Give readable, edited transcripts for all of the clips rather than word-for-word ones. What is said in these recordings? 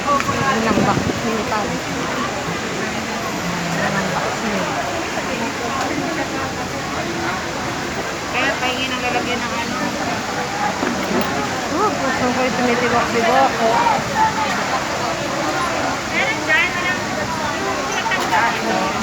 Ilang vaccine pa. Ilang vaccine. Kaya pahingi ng lalagyan ng ano. Oh, gusto ko yung tumitibok-tibok. Meron dyan, walang tinatanggal. Ang karayom.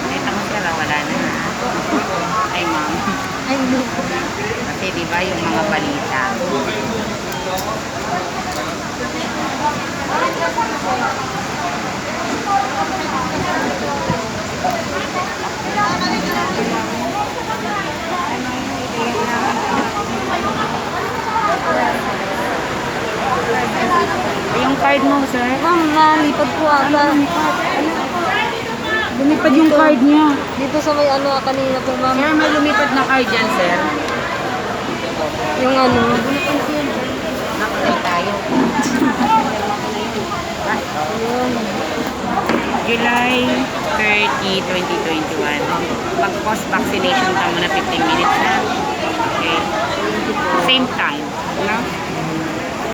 Ito mo sila, wala na. Ay, ma'am. Ay, no. Kasi diba yung mga balita. Yung card mo, sir? Ma'am, nalipad po ata. Lumipad yung card niya. Dito sa may ano kanina po, ma'am. Sir, may lumipad na card dyan, sir. Yung ano. Nakatay tayo. Yun. July 30, 2021. Pag-post vaccination ka muna 15 minutes na. Okay. Same time. No?